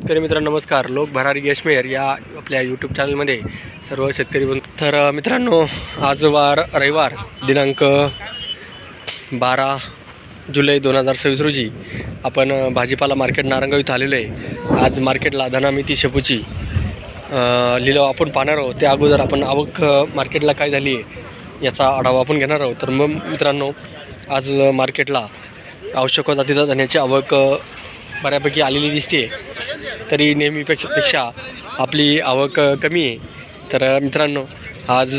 शेतकरी मित्रांनो नमस्कार. लोक भरारी गॅशमेर या आपल्या यूट्यूब चॅनलमध्ये सर्व शेतकरी तर मित्रांनो, आज वार रविवार दिनांक 12 जुलै 2026 रोजी आपण भाजीपाला मार्केट नारंगाव इथं आलेलो आहे. आज मार्केटला धना मेथी शेपूची लिलाव आपण पाहणार आहोत. त्या अगोदर आपण आवक मार्केटला काय झाली आहे याचा आढावा आपण घेणार आहोत. तर मग मित्रांनो, आज मार्केटला आवश्यक जातीच्या धान्याची आवक बऱ्यापैकी आलेली दिसते, तरी नेहमीपेक्षा आपली आवक कमी आहे. तर मित्रांनो, आज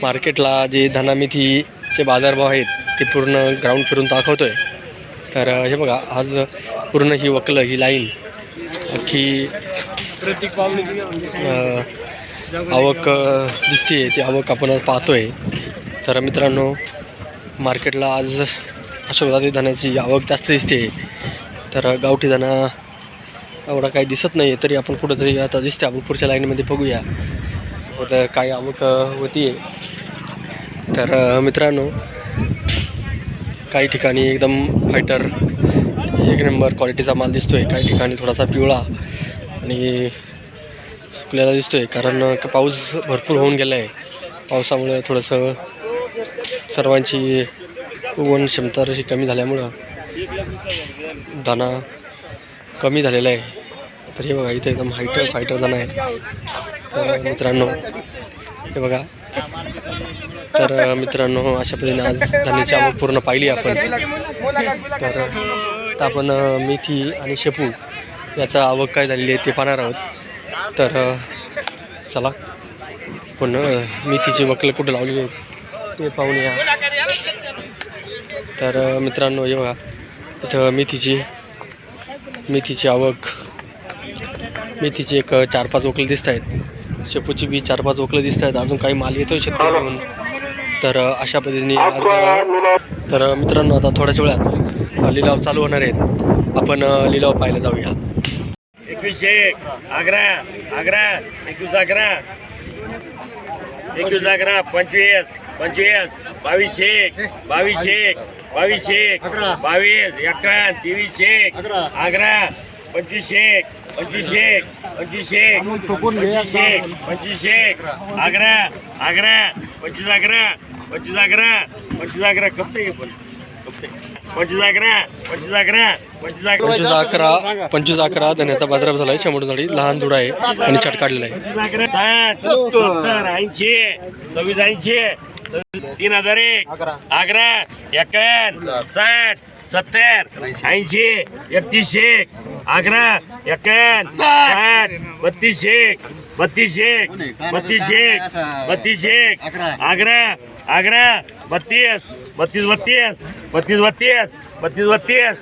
मार्केटला जे धना मेथीचे बाजारभाव आहेत ते पूर्ण ग्राउंड फिरून दाखवतो आहे. तर हे बघा, आज पूर्ण ही वकलं ही लाईन अख्खी आवक दिसते, ती आवक आपण पाहतो आहे. तर मित्रांनो, मार्केटला आज अशा जाती धान्याची आवक जास्त दिसते. तर गावठी धना एवढा काही दिसत नाही, तरी आपण कुठंतरी आता दिसते. आपण पुढच्या लाईनमध्ये बघूया तर काय आवक होती आहे. तर मित्रांनो, काही ठिकाणी एकदम फायटर एक नंबर क्वालिटीचा माल दिसतो आहे, काही ठिकाणी थोडासा पिवळा आणि सुकलेला दिसतो आहे. कारण पाऊस भरपूर होऊन गेला आहे. पावसामुळे थोडंसं सर्वांची उगवण क्षमता अशी कमी झाल्यामुळं दाना कमी झालेला आहे. तर हे बघा, इथे एकदम फायटर दाना आहे. तर मित्रांनो, हे बघा. तर मित्रांनो, अशा पद्धतीने आज धान्याची आवक पूर्ण पाहिली आपण. तर आपण मेथी आणि शेपू याचा आवक काय झालेली आहे ते पाहणार आहोत. तर चला, पण मेथीची वकलं कुठं लावलेली आहेत ते पाहून या. तर मित्रांनो, हे बघा, इथं मेथीची आवक, मेथीची एक 4-5 वकलं दिसत आहेत. शेपूची बी 4-5 वकलं दिसत आहेत. अजून काही माल येतो शेतकरी म्हणून. तर अशा पद्धतीने आज तर मित्रांनो, आता थोड्याच वेळात लिलाव चालू होणार आहेत. आपण लिलाव पाहायला जाऊया. 21 आग्रा 21 आग्रा 25 22 22 22 22 23 आग्रा 25 आग्रा 25 आग्रा कपते पण 25 अकरा धन्याचा बाजारभाव झाला आहे. शंभर लहान दुडा आहे आणि छट काढलेला आहे. 60 80 3001 आग्रा 51 60 70 80 31 आग्रा 51 60 32 आग्रा 32 32 32 32 32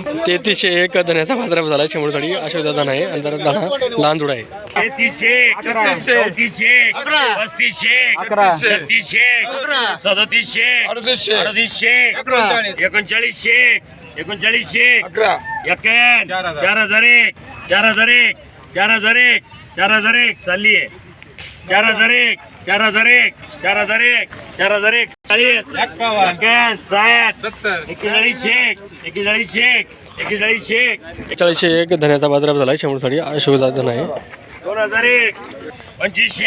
3301 धन्याचा बाजारभाव झाला आहे. शंभर अशा दाना आहे. अंतर दाना लहान दुडा आहे. 33 34 35 36 37 39 4001 चालली आहे. 4001 4001 4001 4001 40 41 धन्याचा बाजारभाव झाला आहे. शंभर अशा दाना आहे. 2001 25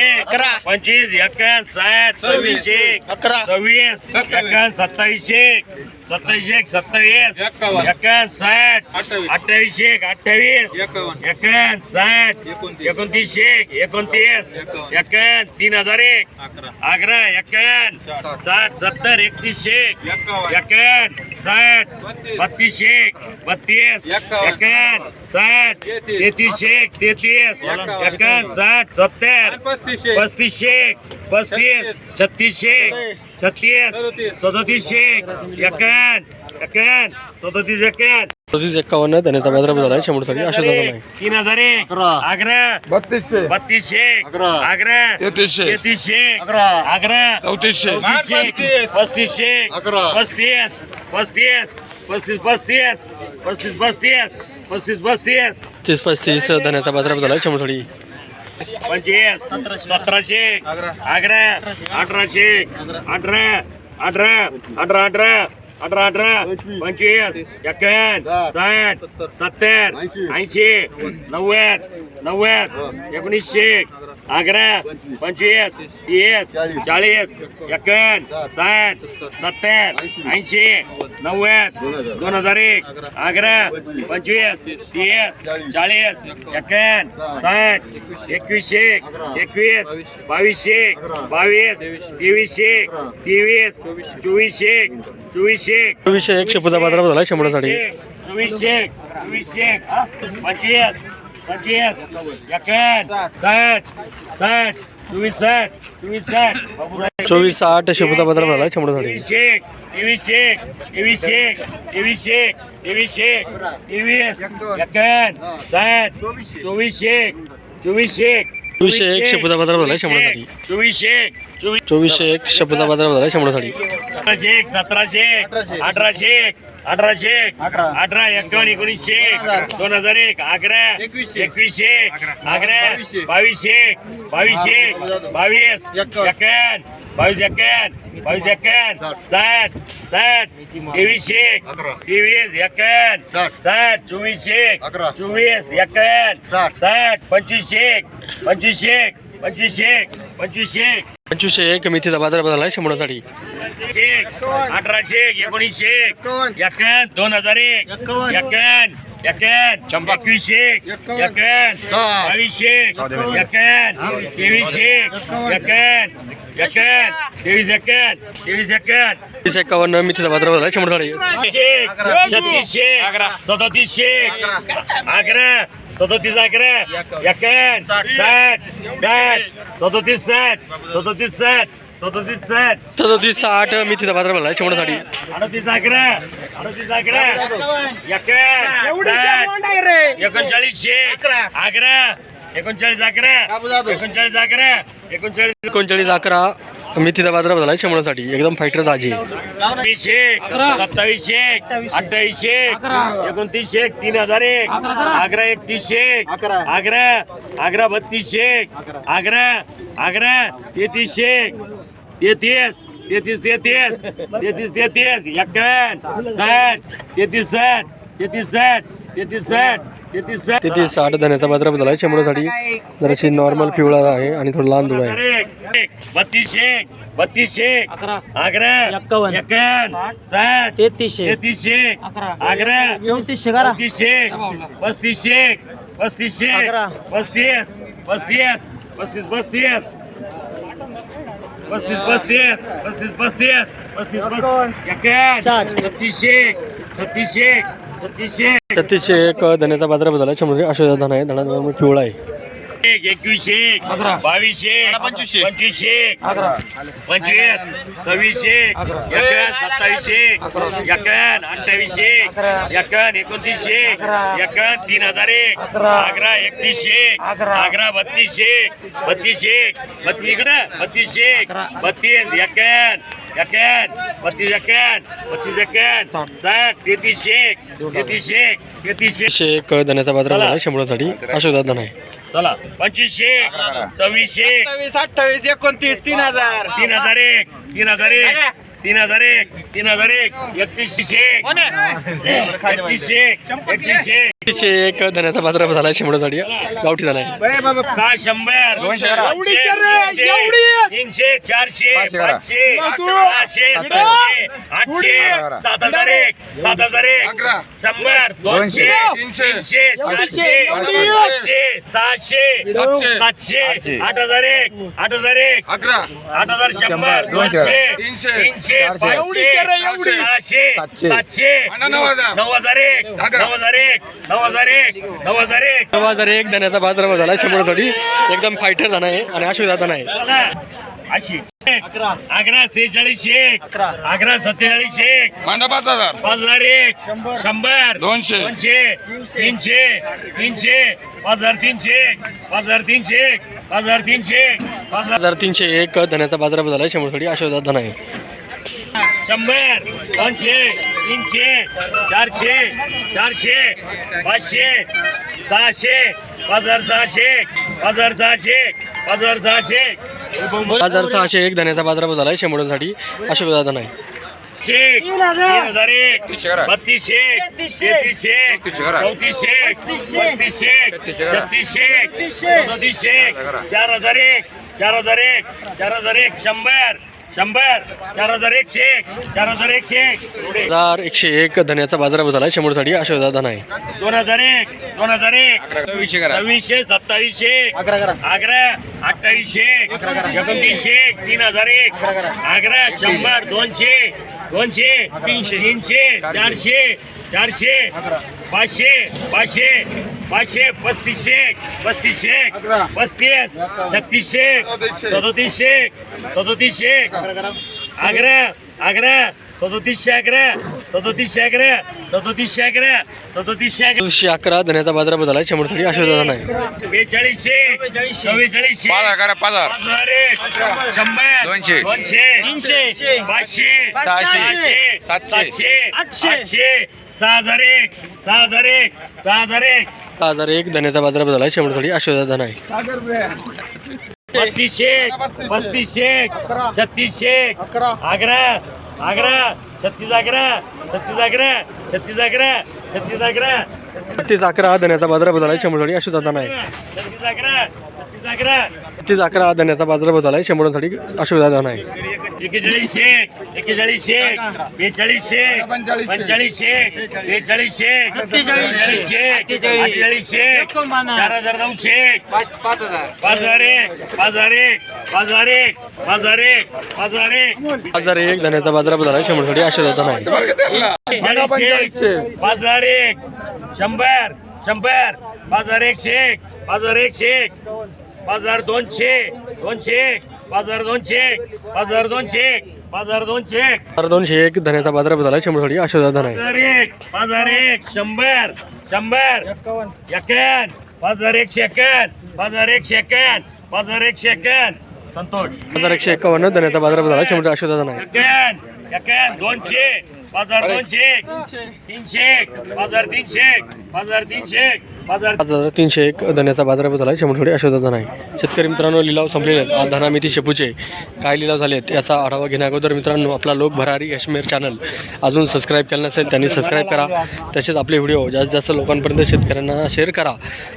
25 51 60 26 26 51 27 27 27 51 60 28 28 51 60 29 29 51 3001 आग्रा 51 60 70 31 51 60 32 32 51 60 33 33 51 60 70 35 35 36 36 37 51 51 51 धन्याचा बाजारभाव झाला आहे. शंभर अशा दाना आहे. 3001 आग्रा 32 आग्रा 33 आग्रा 34 35 35 35 35 35 30-35 धन्याचा बाजारभाव झाला आहे. शंभर 25 1700 11 1800 18 18 18 18 18 25 51 60 70 80 90 90 1900 11 25 30 40 51 60 70 80 90 2001 11 25 30 40 51 60 2100 21 2200 22 2300 23 2400 2400 101 शेपूचा बाजारात झाला 100 साडी. 2400 25 25 51 60 60 24 60 24 60 शेपूचा बाजारात झाला 100 साडी. 23 एक शेपूचा बाजारात झाला 100 साडी. 2401 शेपूचा बाजारात झाला 100 साडी. 1700 1800 1800 18 51 1900 2001 11 2100 11 2200 2200 22 51 22 51 22 51 60 60 2300 23 51 60 2400 24 51 60 2500 2500 2500 2500 2501 मेथीचा बाजारात झाला 100 साडी. 1800 1900 51 2001 51 51 2100 51 2200 51 2300 51 51 23 51 23 51 51 मेथीचा बाजारात झाला 100 साडी. 3600 3700 11 37 11 51 60 60 37 60 37 37 60 37 60 मेथीचा बाजारात झाला 100 साडी. 38 11 38 11 3900 11 39 11 39 11 39 39 11 मेथीचा बाजारात झाला 100 साडी. एकदम फायटर ताजी. 2700 2800 2900 3001 11 3100 11 11 3200 11 11 3300 33 33 33 33 33 51 60 33 60 33 60 33 60 33 60 तिथे 60 धन्याचा बाजारात झाला 100 साडी. जराशी नॉर्मल पिवळा आहे आणि थोडं लहान दूध आहे. 3200 3200 11 51 60 3300 11 3400 3500 3500 35 35 35 35 35 35 छत्तीसशे एक धन्याचा बाजारात झाला 100 अशा धन आहे. धना पिवळा आहे. 2100 2200 2500 25 2600 2700 2800 2900 3001 11 3100 11 3200 3200 32 32 51 32 51 60 3300 300 एक धन्याचा बाजारात झाला 100 साडी. अशा धन आहे. चला 2500 2600 28 29 3000 3001 3001 3001 3001 3100 3100 300 एक धन्याचा बाजारात झाला 100 साडी. गावठी धन आहे. 600 एवढी रे, एवढी. 300 400 500 600 700 800 7001 7001 100 200 300 400 500 600 700 8001 8001 8000 100 200 300 500 600 700 9001 एक धन्याचा बाजारात झाला 100 साडी. एकदम फायटर धन आहे आणि अशा धन आहे. 11 46 11 47 5001 100 200 300 5300 5300 301 धन्याचा बाजारात झाला 100 साडी. अशा धन आहे. 100 200 300 400 400 500 600 5601 5601 5601 धन्याचा बाजारभाव झाला आहे शेंबोड्यांसाठी अशोकदादा नाही. शेक 3001 32 शेक 33 शेक 34 शेक 35 शेक 36 शेक 37 शेक 4001 4001 4001 100 4001 शेक 4001 शेक 4101 धन्याचा बाजारभाव झाला आहे शेंबोड्यांसाठी अशोकदादा नाही. 2001 26 27 शेक आग्रा 28 शेक 29 शेक 3001 आग्रा 100 200 200 300 400 400 500 500 500 35 शेक 35 शेक 35 36 शेक 37 शेक 37 शेक आग्रा 37 11 11 धन्याचा बाजारभाव झाला आहे शेंबोड्यांसाठी अशोकदादा नाही. 42 शेक 44 शेक 5001 100 200 300 500 600 700 800 6001 6001 धन्याचा बाजारभाव झाला आहे शेंबोड्यांसाठी अशोकदादा नाही. 32 शेक 35 शेक 36 शेक आग्रा 36 11 धन्याचा बाजारभाव झाला आहे शेंबोड्यांसाठी अशोकदादा नाही. 36 11 धन्याचा बाजारभाव झाला आहे शेंबोड्यांसाठी अशोकदादा नाही. 41 शेक 42 शेक 45 शेक 45 शेक 43 शेक 47 शेक 48 शेक 4009 शेक 5001 धन्याचा बाजारभाव झाला आहे शेंबोड्यांसाठी अशोकदादा नाही. 5001 शेक 5001 शेक 5200 201 धन्याचा बाजारभाव झाला आहे शेंबोड्यांसाठी अशोकदादा नाही. 5001 51 संतोष 5151 धन्याचा बाजारभाव झाला आहे शेंबोड्यांसाठी अशोकदादा नाही. 200 301 धन्याचा बाजारभाव झाला आहे शेंबोड्यांसाठी अशोकदादा नाही. शेतकरी मित्रांनो, लिलाव संपलेले आहेत. आज धना मेथी शेपूचे काय लिलाव झाले आहेत याचा आढावा घेण्या अगोदर मित्रांनो, आपला लोक भरारी काश्मीर चॅनल अजून सबस्क्राईब केलं नसेल त्यांनी सबस्क्राईब करा. तसेच आपले व्हिडिओ जास्तीत जास्त लोकांपर्यंत शेतकऱ्यांना शेअर करा,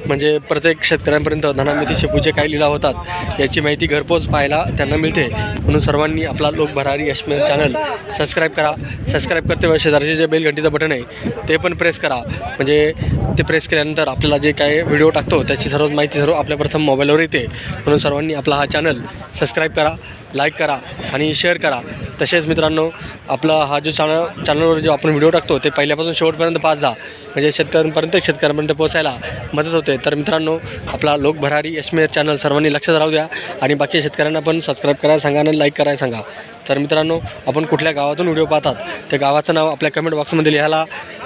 म्हणजे प्रत्येक शेतकऱ्यांपर्यंत धना मेथी शेपूचे काय लिलाव होतात याची माहिती घरपोच पाहायला त्यांना मिळते. म्हणून सर्वांनी आपला लोक भरारी काश्मीर चॅनल सबस्क्राईब करा. सबस्क्राईब करते वेळेस शेजारचे जे बेल घंटीचं बटन आहे ते पण प्रेस करा, म्हणजे ते प्रेस केल्यानंतर आपल्याला जे काय व्हिडिओ टाकतो त्याची सर्व माहिती आपल्या प्रथम मोबाईलवर येते. म्हणून सर्वांनी आपला हा चॅनल सबस्क्राईब करा, लाईक करा आणि शेअर करा. तसेच मित्रांनो, आपला हा जो चॅनलवर जो आपण व्हिडिओ टाकतो ते पहिल्यापासून शेवटपर्यंत पाहत जा, म्हणजे शेतकऱ्यांपर्यंत पोहोचायला मदत होते. तर मित्रांनो, आपला लोक भरारी काश्मीर चॅनल सर्वांनी लक्षात राहू द्या आणि बाकी शेतकऱ्यांना पण सबस्क्राईब करायला सांगा आणि लाईक करायला सांगा. तर मित्रांनो, आपण कुठल्या गावातून व्हिडिओ पाहतात त्या गावाचं नाव आपल्या कमेंट बॉक्समध्ये लिहायला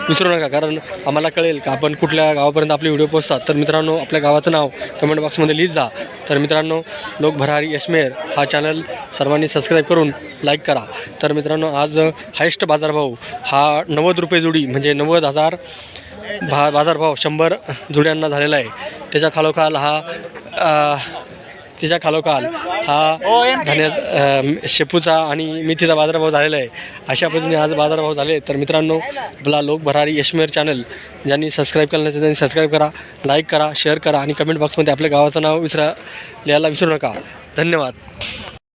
विसरू नका, कारण आम्हाला कळेल का आपण कुठल्या गावापर्यंत आपले व्हिडिओ पोहोचतात. तर मित्रांनो, आपल्या गावाचं नाव कमेंट बॉक्समध्ये लिहित जा. तर मित्रांनो, लोक भरारी काश्मीर हा चॅनल सर्वांनी सबस्क्राईब करून लाईक करा. तर मित्रांनो, आज हायेस्ट बाजारभाव हा 90 रुपये जोडी, म्हणजे 90,000 बाजारभाव 100 जोड्यांना झालेला आहे. त्याच्या खालोखाल हा धन्या शेपूचा आणि मेथीचा बाजारभाव झालेला आहे. अशा पद्धतीने आज बाजारभाव झाले. तर मित्रांनो, आपला लोक भरारी काश्मीर चॅनल ज्यांनी सबस्क्राईब केलं नसेल त्यांनी सबस्क्राईब करा, लाईक करा, शेअर करा आणि कमेंट बॉक्समध्ये आपल्या गावाचं नाव लिहायला विसरू नका. धन्यवाद.